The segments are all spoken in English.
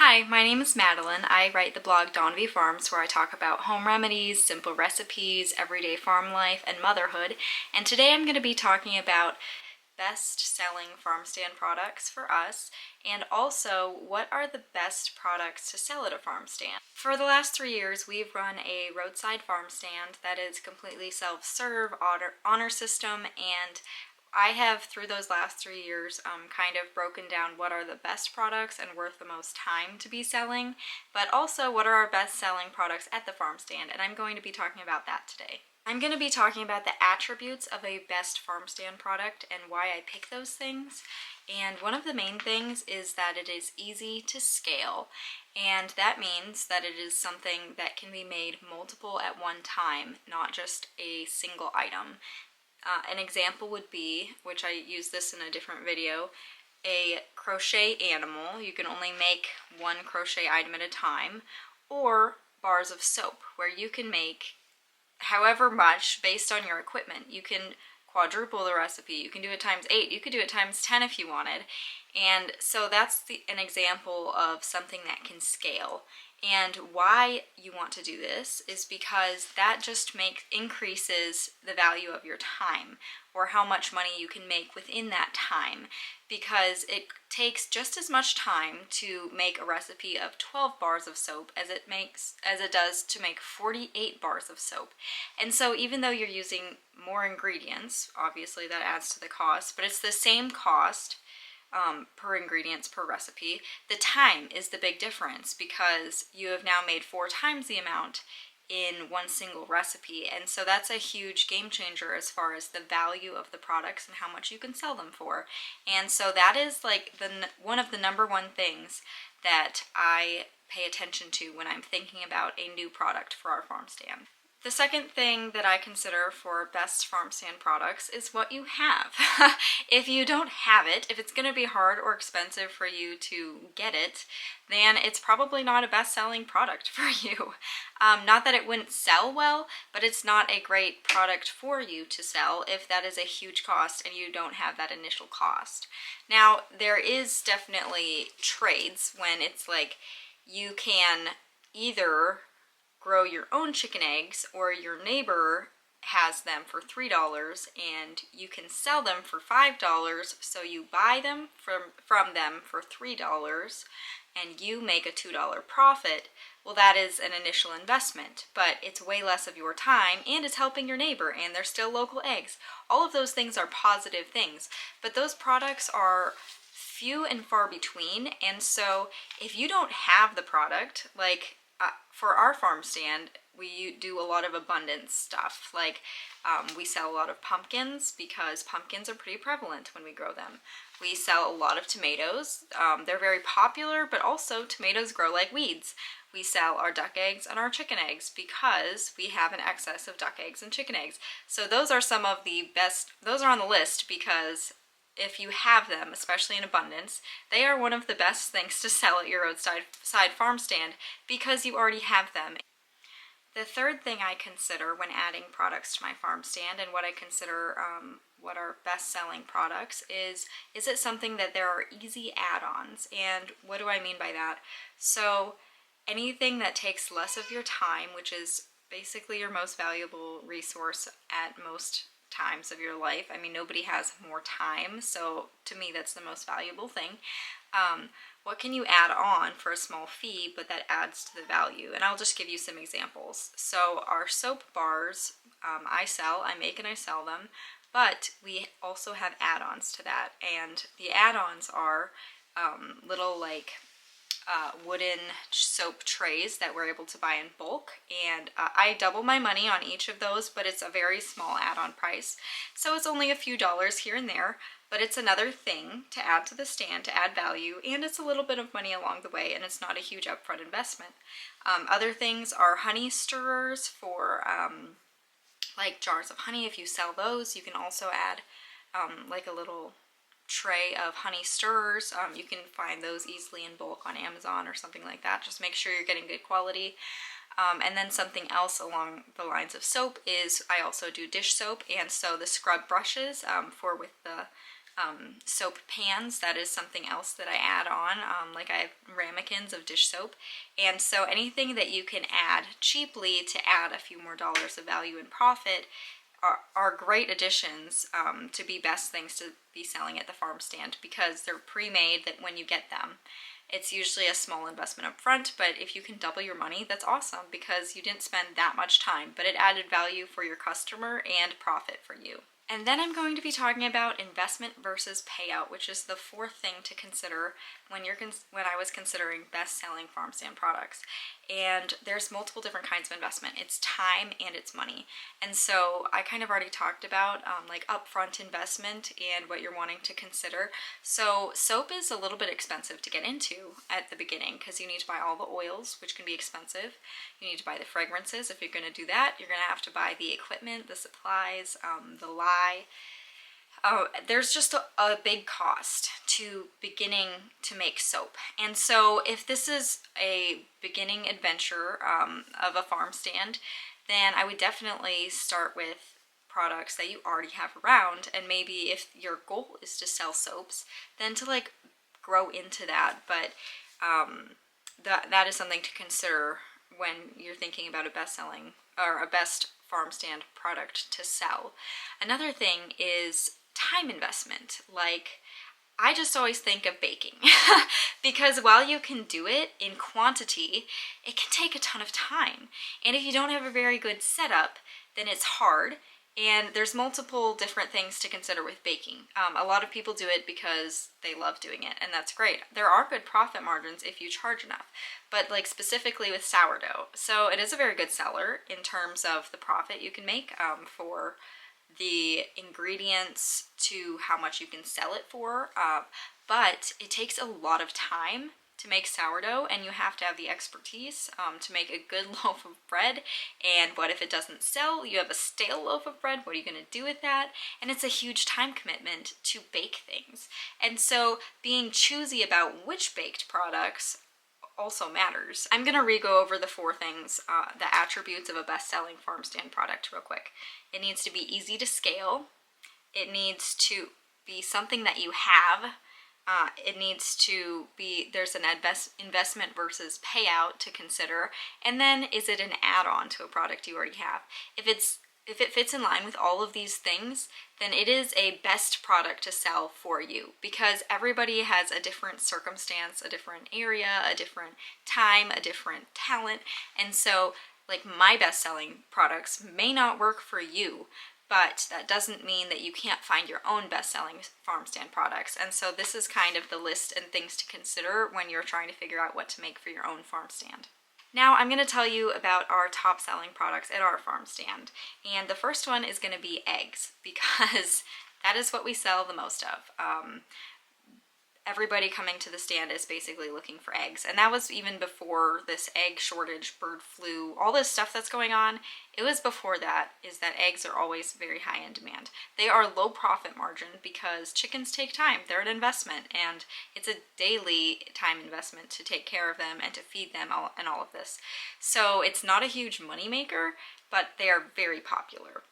Hi, my name is Madeline. I write the blog Dawn V Farms, where I talk about home remedies, simple recipes, everyday farm life, and motherhood. And today I'm going to be talking about best-selling farm stand products for us, and also what are the best products to sell at a farm stand. For the last 3 years, we've run a roadside farm stand that is completely self-serve, honor system, and I have, through those last 3 years, kind of broken down what are the best products and worth the most time to be selling, but also what are our best selling products at the farm stand, and I'm going to be talking about that today. I'm going to be talking about the attributes of a best farm stand product and why I pick those things. And one of the main things is that it is easy to scale, and that means that it is something that can be made multiple at one time, not just a single item. An example would be, which I use this in a different video, a crochet animal. You can only make one crochet item at a time, or bars of soap, where you can make however much based on your equipment. You can quadruple the recipe, you can do it times 8, you could do it times 10 if you wanted. And so that's an example of something that can scale. And why you want to do this is because that just increases the value of your time, or how much money you can make within that time, because it takes just as much time to make a recipe of 12 bars of soap as it does to make 48 bars of soap. And so even though you're using more ingredients, obviously that adds to the cost, but it's the same cost per ingredients per recipe. The time is the big difference, because you have now made 4 times the amount in one single recipe, and so that's a huge game changer as far as the value of the products and how much you can sell them for. And so that is like one of the number one things that I pay attention to when I'm thinking about a new product for our farm stand. The second thing that I consider for best farm stand products is what you have. If you don't have it, if it's going to be hard or expensive for you to get it, then it's probably not a best-selling product for you. Not that it wouldn't sell well, but it's not a great product for you to sell if that is a huge cost and you don't have that initial cost. Now, there is definitely trades when it's like you can either grow your own chicken eggs, or your neighbor has them for $3 and you can sell them for $5, so you buy them from them for $3 and you make a $2 profit. Well, that is an initial investment, but it's way less of your time, and it's helping your neighbor, and they're still local eggs. All of those things are positive things, but those products are few and far between. And so if you don't have the product, like for our farm stand, we do a lot of abundance stuff. Like we sell a lot of pumpkins, because pumpkins are pretty prevalent when we grow them. We sell a lot of tomatoes. They're very popular, but also tomatoes grow like weeds. We sell our duck eggs and our chicken eggs because we have an excess of duck eggs and chicken eggs. So those are some of the best, those are on the list, because if you have them, especially in abundance, they are one of the best things to sell at your roadside farm stand, because you already have them. The third thing I consider when adding products to my farm stand, and what I consider what are best-selling products, is it something that there are easy add-ons? And what do I mean by that? So anything that takes less of your time, which is basically your most valuable resource at most times of your life. I mean, nobody has more time, so to me that's the most valuable thing. What can you add on for a small fee, but that adds to the value? And I'll just give you some examples. So our soap bars, I make and I sell them, but we also have add-ons to that, and the add-ons are little like wooden soap trays that we're able to buy in bulk, and I double my money on each of those, but it's a very small add-on price, so it's only a few dollars here and there, but it's another thing to add to the stand to add value, and it's a little bit of money along the way, and it's not a huge upfront investment. Other things are honey stirrers for like jars of honey. If you sell those, you can also add like a little tray of honey stirrers. You can find those easily in bulk on Amazon or something like that. Just make sure you're getting good quality. And then something else along the lines of soap is I also do dish soap, and so the scrub brushes for with the Soap pans, that is something else that I add on, like I have ramekins of dish soap. And so anything that you can add cheaply to add a few more dollars of value and profit are great additions to be best things to be selling at the farm stand, because they're pre-made that when you get them. It's usually a small investment up front, but if you can double your money, that's awesome, because you didn't spend that much time, but it added value for your customer and profit for you. And then I'm going to be talking about investment versus payout, which is the fourth thing to consider when I was considering best-selling farm stand products. And there's multiple different kinds of investment. It's time and it's money. And so I kind of already talked about like upfront investment and what you're wanting to consider. So soap is a little bit expensive to get into at the beginning, because you need to buy all the oils, which can be expensive. You need to buy the fragrances. If you're going to do that, you're going to have to buy the equipment, the supplies, the lye. There's just a big cost to beginning to make soap. And so if this is a beginning adventure of a farm stand, then I would definitely start with products that you already have around. And maybe if your goal is to sell soaps, then to like grow into that. But that is something to consider when you're thinking about a best-selling or a best farm stand product to sell. Another thing is time investment. Like, I just always think of baking because while you can do it in quantity, it can take a ton of time. And if you don't have a very good setup, then it's hard. And there's multiple different things to consider with baking. A lot of people do it because they love doing it, and that's great. There are good profit margins if you charge enough, but like specifically with sourdough. So it is a very good seller in terms of the profit you can make for the ingredients to how much you can sell it for, but it takes a lot of time to make sourdough, and you have to have the expertise to make a good loaf of bread. And what if it doesn't sell? You have a stale loaf of bread. What are you going to do with that? And it's a huge time commitment to bake things. And so being choosy about which baked products also matters. I'm going to re-go over the four things, the attributes of a best-selling farm stand product real quick. It needs to be easy to scale. It needs to be something that you have. It needs to be, there's an investment versus payout to consider. And then, is it an add-on to a product you already have? If it fits in line with all of these things, then it is a best product to sell for you, because everybody has a different circumstance, a different area, a different time, a different talent. And so, like, my best-selling products may not work for you, but that doesn't mean that you can't find your own best-selling farm stand products. And so this is kind of the list and things to consider when you're trying to figure out what to make for your own farm stand. Now I'm going to tell you about our top selling products at our farm stand. And the first one is going to be eggs, because that is what we sell the most of. Everybody coming to the stand is basically looking for eggs. And that was even before this egg shortage, bird flu, all this stuff that's going on. It was before that, is that eggs are always very high in demand. They are low profit margin because chickens take time. They're an investment, and it's a daily time investment to take care of them and to feed them and all of this. So it's not a huge money maker, but they are very popular.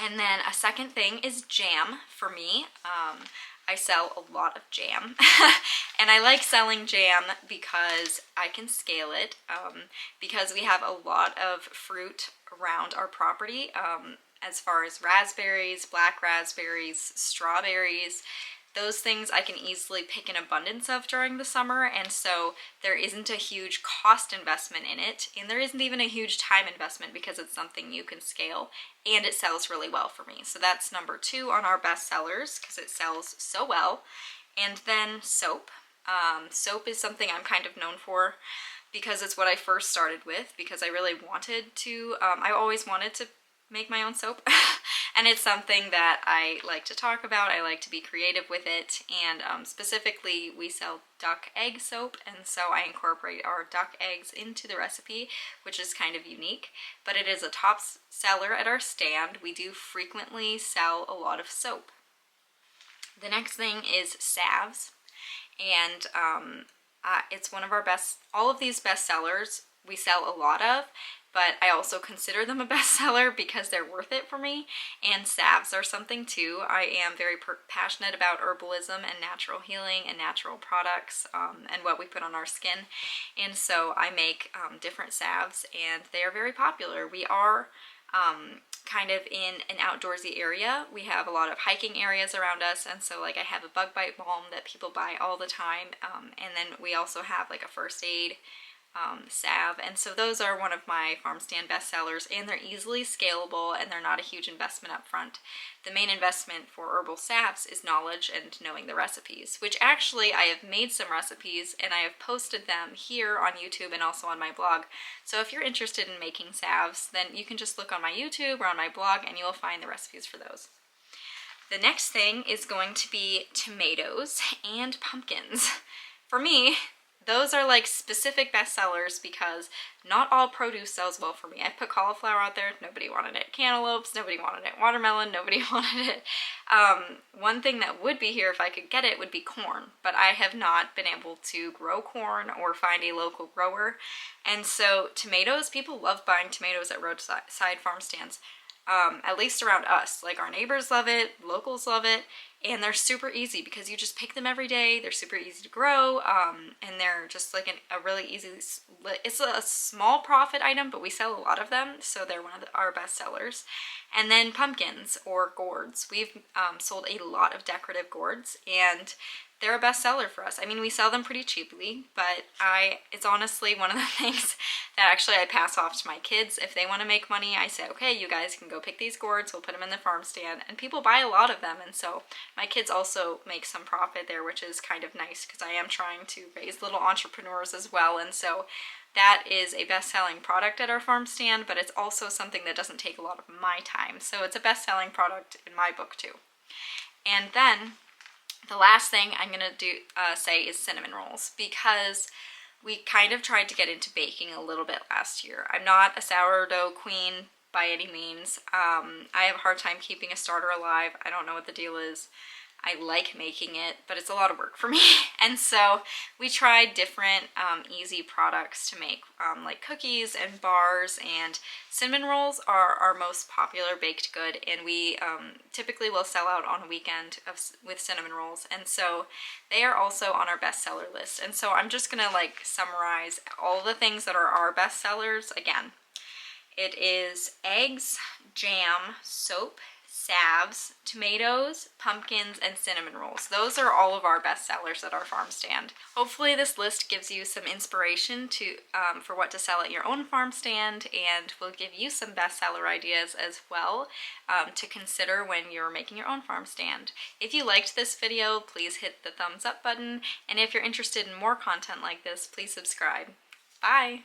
And then a second thing is jam for me. I sell a lot of jam and I like selling jam because I can scale it, because we have a lot of fruit around our property, as far as raspberries, black raspberries, strawberries. Those things I can easily pick an abundance of during the summer, and so there isn't a huge cost investment in it, and there isn't even a huge time investment because it's something you can scale, and it sells really well for me. So that's number 2 on our best sellers because it sells so well. And then soap. Soap is something I'm kind of known for because it's what I first started with, because I really wanted to, I always wanted to make my own soap. And it's something that I like to talk about. I like to be creative with it, and specifically we sell duck egg soap, and so I incorporate our duck eggs into the recipe, which is kind of unique, but it is a top seller at our stand. We do frequently sell a lot of soap. The next thing is salves, and it's one of our best, all of these best sellers we sell a lot of, but I also consider them a bestseller because they're worth it for me. And salves are something too. I am very passionate about herbalism and natural healing and natural products and what we put on our skin. And so I make different salves, and they are very popular. We are kind of in an outdoorsy area. We have a lot of hiking areas around us, and so like I have a bug bite balm that people buy all the time, and then we also have like a first aid salve, and so those are one of my Farmstand bestsellers, and they're easily scalable and they're not a huge investment up front. The main investment for herbal salves is knowledge and knowing the recipes, which actually I have made some recipes and I have posted them here on YouTube and also on my blog. So if you're interested in making salves, then you can just look on my YouTube or on my blog and you will find the recipes for those. The next thing is going to be tomatoes and pumpkins. For me, those are like specific bestsellers because not all produce sells well for me. I put cauliflower out there, nobody wanted it. Cantaloupes, nobody wanted it. Watermelon, nobody wanted it. One thing that would be here if I could get it would be corn, but I have not been able to grow corn or find a local grower. And so tomatoes, people love buying tomatoes at roadside farm stands. At least around us. Like our neighbors love it, locals love it, and they're super easy because you just pick them every day. They're super easy to grow, and they're just like a really easy, it's a small profit item, but we sell a lot of them, so they're one of our best sellers. And then pumpkins or gourds. We've sold a lot of decorative gourds, and they're a bestseller for us. I mean, we sell them pretty cheaply, but it's honestly one of the things that actually I pass off to my kids. If they want to make money, I say, okay, you guys can go pick these gourds, we'll put them in the farm stand, and people buy a lot of them, and so my kids also make some profit there, which is kind of nice because I am trying to raise little entrepreneurs as well, and so that is a best-selling product at our farm stand, but it's also something that doesn't take a lot of my time, so it's a best-selling product in my book too. And then the last thing I'm going to say is cinnamon rolls, because we kind of tried to get into baking a little bit last year. I'm not a sourdough queen by any means. I have a hard time keeping a starter alive. I don't know what the deal is. I like making it, but it's a lot of work for me. And so we tried different easy products to make, like cookies and bars, and cinnamon rolls are our most popular baked good, and we typically will sell out on a weekend with cinnamon rolls, and so they are also on our bestseller list. And so I'm just gonna like summarize all the things that are our bestsellers again. It is eggs, jam, soap, salves, tomatoes, pumpkins, and cinnamon rolls. Those are all of our best sellers at our farm stand. Hopefully this list gives you some inspiration for what to sell at your own farm stand, and will give you some bestseller ideas as well to consider when you're making your own farm stand. If you liked this video, please hit the thumbs up button, and if you're interested in more content like this, please subscribe. Bye!